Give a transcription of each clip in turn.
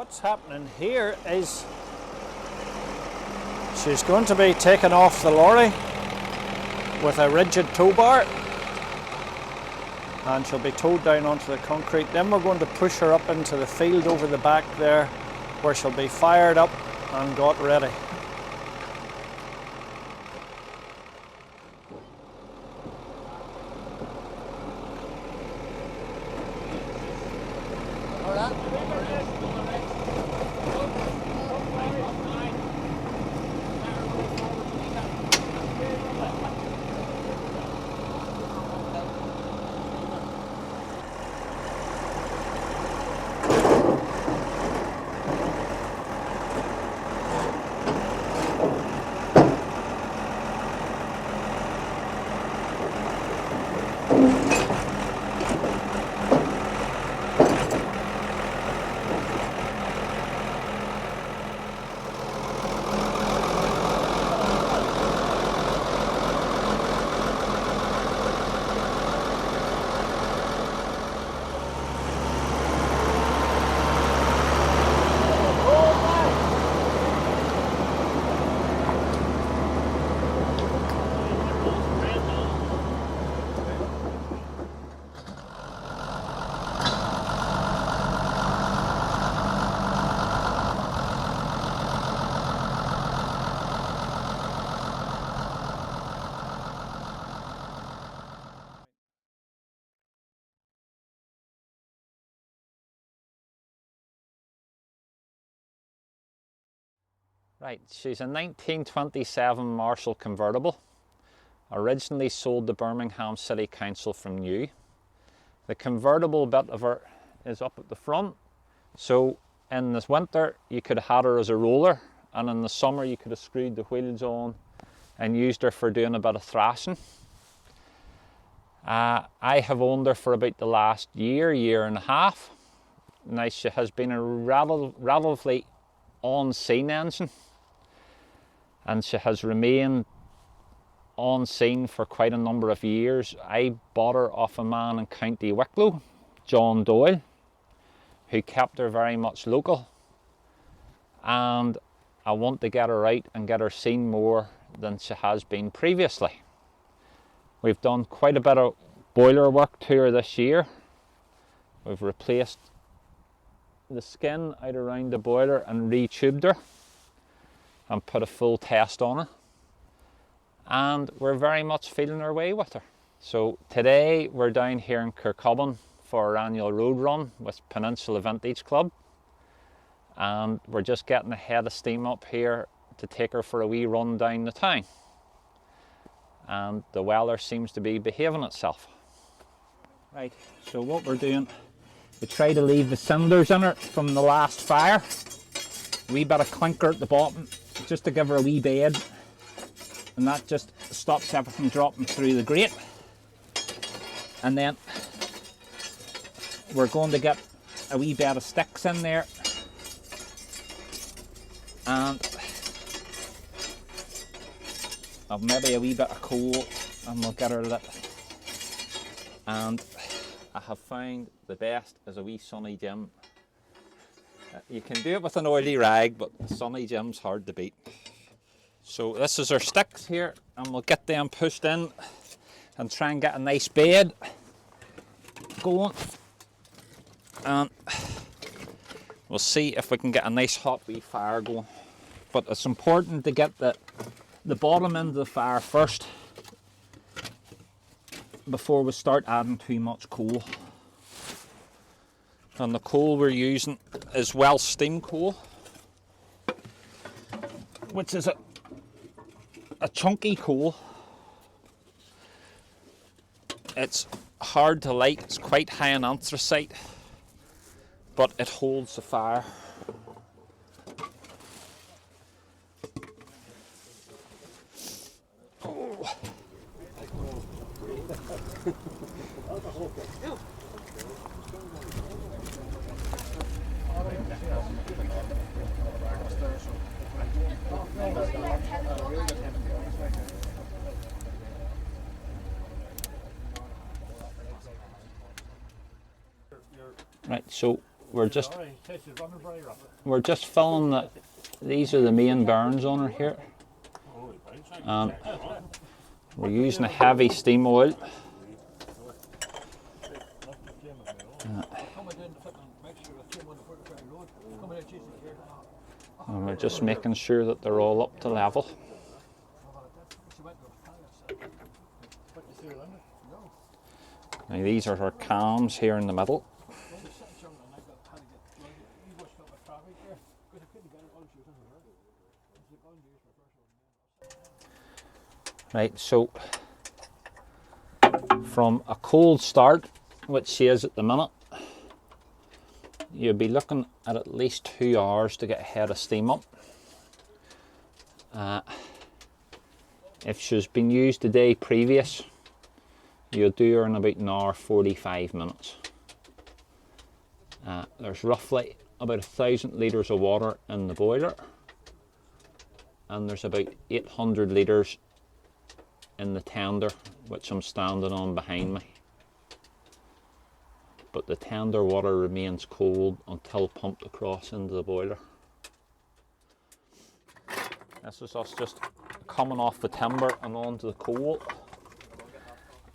what's happening here is she's going to be taken off the lorry with a rigid tow bar, and she'll be towed down onto the concrete. Then we're going to push her up into the field over the back there, where she'll be fired up and got ready. Right, she's a 1927 Marshall convertible, originally sold to Birmingham City Council from new. The convertible bit of her is up at the front, so in this winter you could have had her as a roller, and in the summer you could have screwed the wheels on and used her for doing a bit of thrashing. I have owned her for about the last year and a half. Now, she has been a relatively on-scene engine, and she has remained on scene for quite a number of years. I bought her off a man in County Wicklow, John Doyle, who kept her very much local, and I want to get her out and get her seen more than she has been previously. We've done quite a bit of boiler work to her this year. We've replaced the skin out around the boiler and retubed her and put a full test on her, and we're very much feeling our way with her. So today we're down here in Kircubbin for our annual road run with Peninsula Vintage Club, and we're just getting a head of steam up here to take her for a wee run down the town, and the weather seems to be behaving itself. Right, so what we're doing, we try to leave the cinders in her from the last fire, a wee bit of clinker at the bottom just to give her a wee bed, and that just stops everything dropping through the grate. And then we're going to get a wee bed of sticks in there, and maybe a wee bit of coal, and we'll get her lit. And I have found the best is a wee Sunny Jim. You can do it with an oily rag, but Sunny Jim's hard to beat. So this is our sticks here, and we'll get them pushed in and try and get a nice bed going. And we'll see if we can get a nice hot wee fire going. But it's important to get the bottom end of the fire first before we start adding too much coal. And the coal we're using is Welsh steam coal, which is a chunky coal. It's hard to light, it's quite high in anthracite, but it holds the fire. Oh. Right, so we're just filling the. These are the main bearings on her here, and we're using a heavy steam oil. And we're just making sure that they're all up to level. Now these are our cams here in the middle. Right, so from a cold start, which she is at the minute, you'll be looking at least 2 hours to get a head of steam up. If she's been used the day previous, you'll do her in about an hour 45 minutes. There's roughly about 1,000 litres of water in the boiler, and there's about 800 litres in the tender, which I'm standing on behind me. But the tender water remains cold until pumped across into the boiler. This is us just coming off the timber and onto the coal.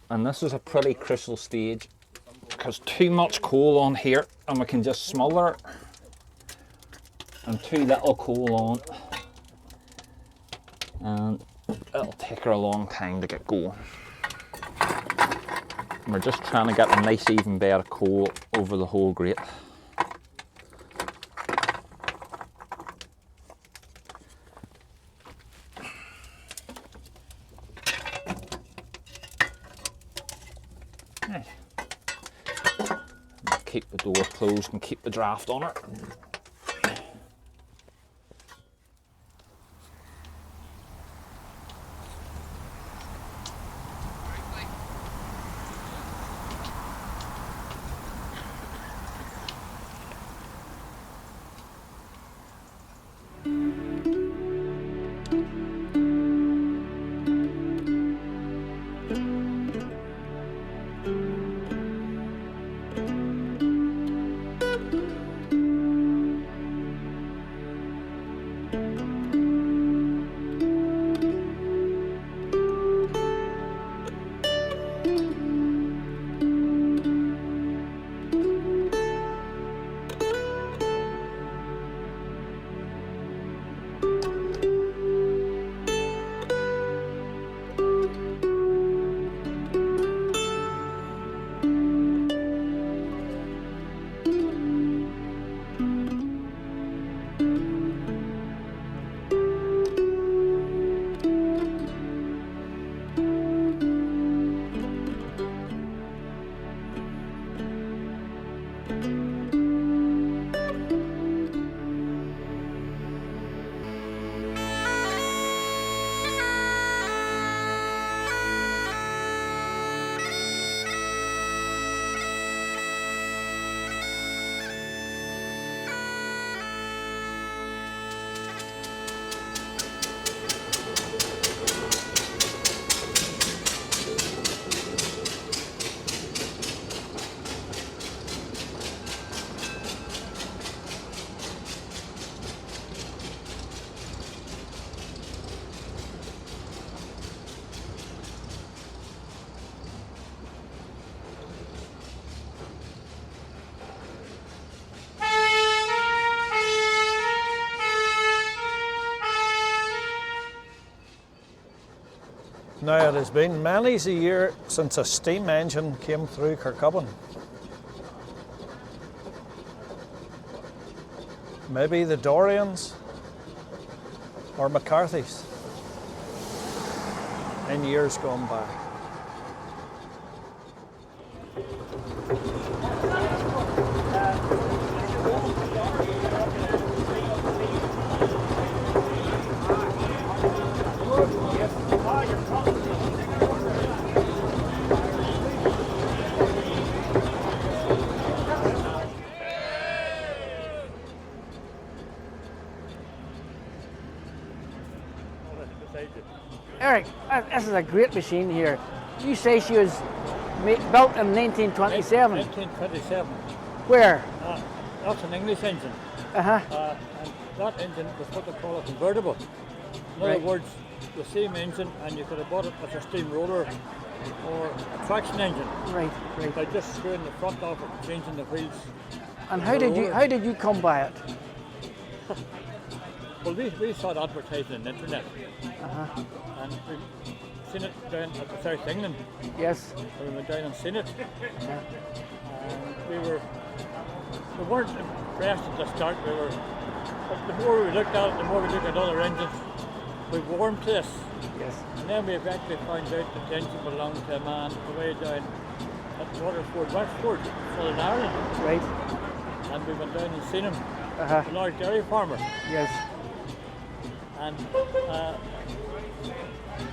And this is a pretty crucial stage, because too much coal on here and we can just smother it, and too little coal on and it'll take her a long time to get going. And we're just trying to get a nice even bed of coal over the whole grate. Right. Keep the door closed and keep the draft on it. Now, it has been many a year since a steam engine came through Kircubbin. Maybe the Dorians or McCarthy's in years gone by. Eric, this is a great machine here. You say she was built in 1927. 1927. Where? that's an English engine. Uh-huh. And that engine was what they call a convertible. In other Right. words, the same engine, and you could have bought it as a steamroller or a traction engine Right, right. by just screwing the front off and changing the wheels. And how did you come by it? Well, we saw it advertised on the internet, Uh-huh. and we seen it down at the South England. Yes. We went down and seen it, Uh-huh. and we weren't impressed at the start. But the more we looked at it, the more we looked at other engines, we warmed to this. Yes. And then we eventually found out that the engine belonged to a man away down at Waterford, Wexford, Southern Ireland. Right. And we went down and seen him, Uh-huh. a large dairy farmer. Yes. And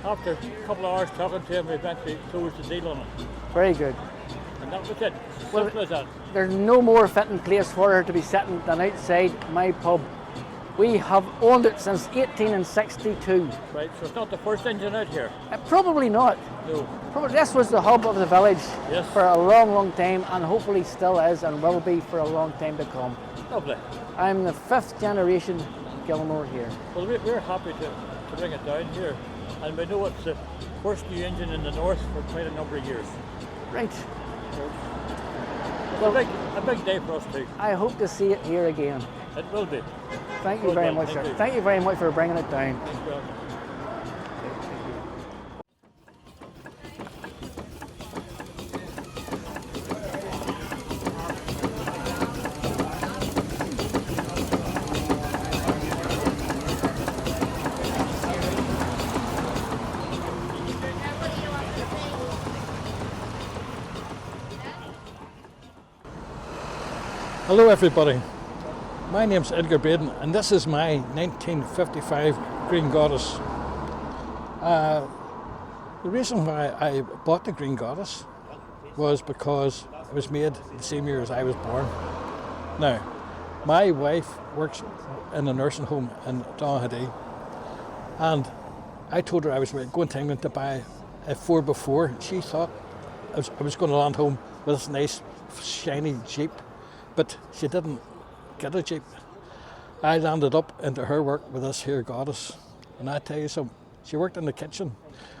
after a couple of hours talking to him, we eventually closed the deal on it. Very good. And that was it. Well, Simple as that. There's no more fitting place for her to be sitting than outside my pub. We have owned it since 1862. Right, so it's not the first engine out here. Probably not. No. Probably this was the hub of the village Yes. for a long, long time, and hopefully still is and will be for a long time to come. Lovely. I'm the 5th generation Gilmore here. Well, we're happy to bring it down here. And we know it's the first new engine in the north for quite a number of years. Right. So it's Well- a big day for us too. I hope to see it here again. It will be. Thank you Good very one, much, thank sir. you. Thank you very much for bringing it down. Thanks, Bill. Hello everybody, my name's Edgar Braden and this is my 1955 Green Goddess. The reason why I bought the Green Goddess was because it was made the same year as I was born. Now, my wife works in a nursing home in Donaghadee, and I told her I was going to England to buy a 4x4. She thought I was going to land home with this nice shiny Jeep, but she didn't get a Jeep. I landed up into her work with this here Goddess, and I tell you something, she worked in the kitchen,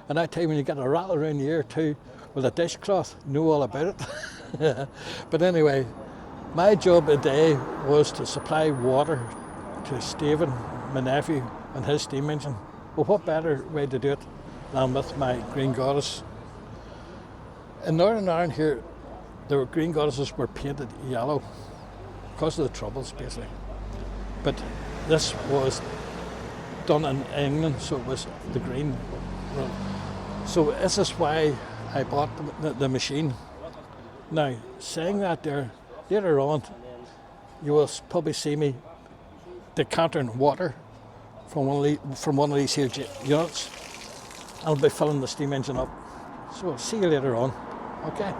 and I tell you when you get a rattle around the ear too with a dishcloth, know all about it. But anyway, my job today was to supply water to Stephen, my nephew, and his steam engine. Well, what better way to do it than with my Green Goddess? In Northern Ireland here, the Green Goddesses were painted yellow because of the troubles, basically. But this was done in England, so it was the green. So this is why I bought the machine. Now, saying that there, later on, you will probably see me decantering water from one of these here units. I'll be filling the steam engine up. So see you later on. Okay.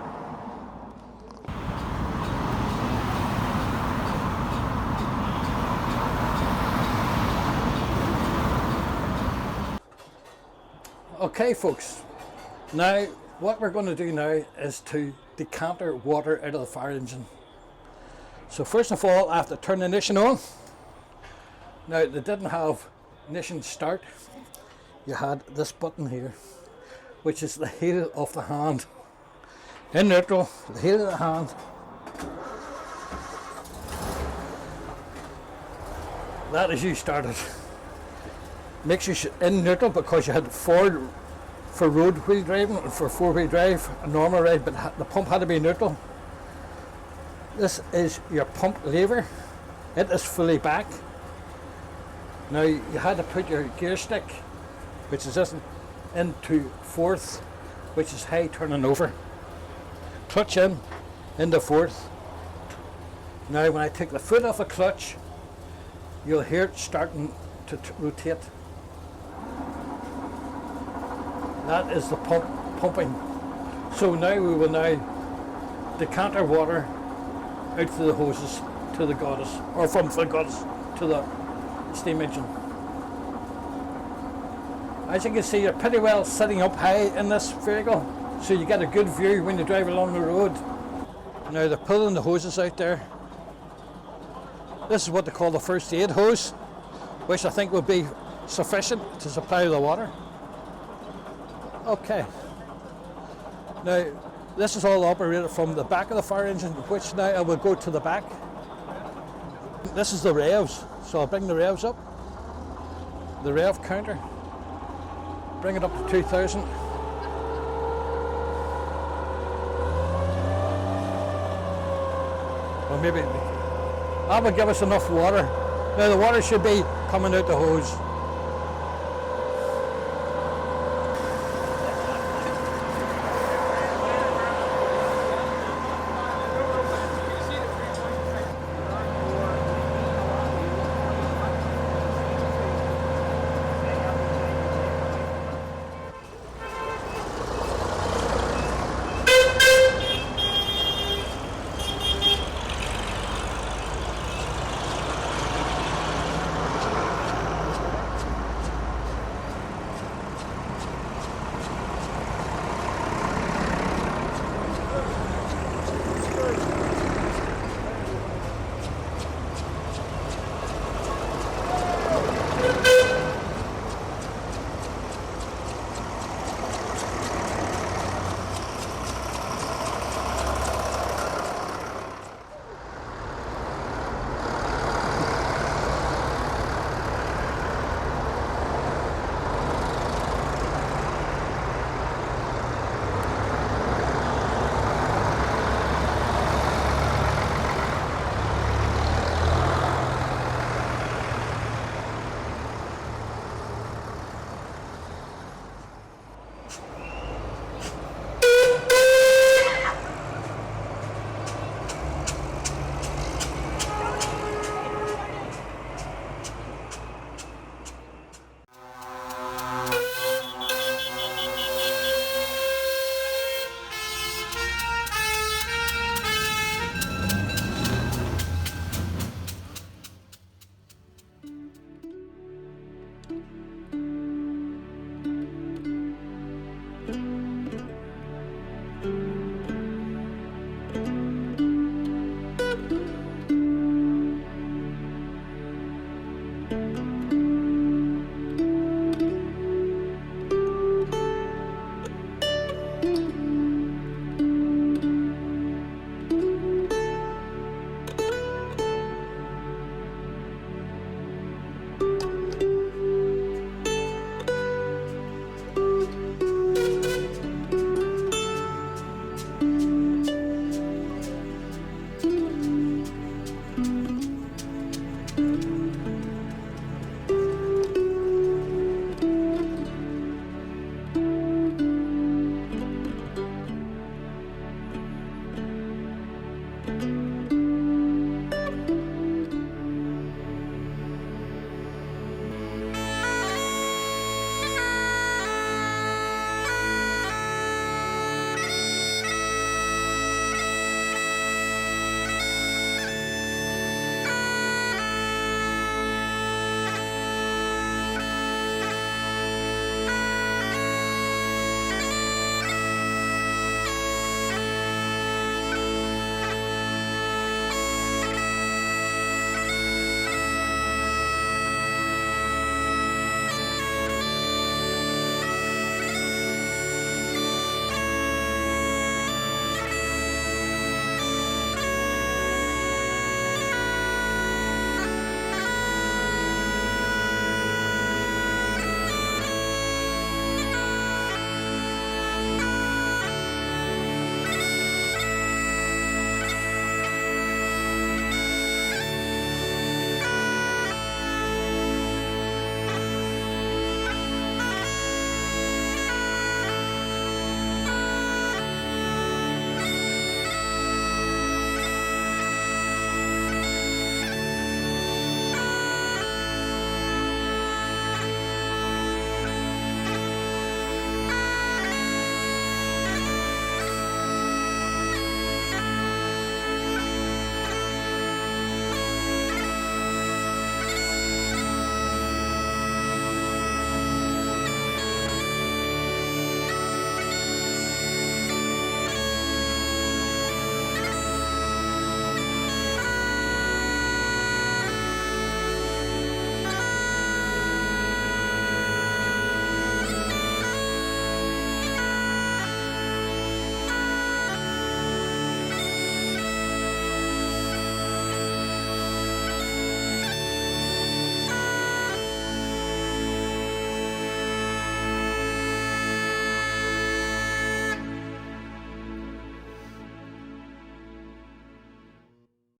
Okay folks, now what we're going to do now is to decanter water out of the fire engine. So first of all I have to turn the ignition on. Now they didn't have ignition start, you had this button here which is the heel of the hand. In neutral, the heel of the hand. That is you started. Makes you in neutral because you had forward for road wheel driving and for four-wheel drive, a normal ride, but the pump had to be neutral. This is your pump lever. It is fully back. Now you had to put your gear stick, which is this, into fourth, which is high turning over. Clutch into fourth. Now when I take the foot off the clutch, you'll hear it starting to rotate. That is the pump pumping. So now we will decant our water out through the hoses to the Goddess, or from the Goddess to the steam engine. As you can see, you're pretty well sitting up high in this vehicle, so you get a good view when you drive along the road. Now they're pulling the hoses out there. This is what they call the first aid hose, which I think would be sufficient to supply the water. Okay. Now, this is all operated from the back of the fire engine, which now I will go to the back. This is the revs, so I'll bring the revs up. The rev counter. Bring it up to 2,000. Or maybe that would give us enough water. Now the water should be coming out the hose.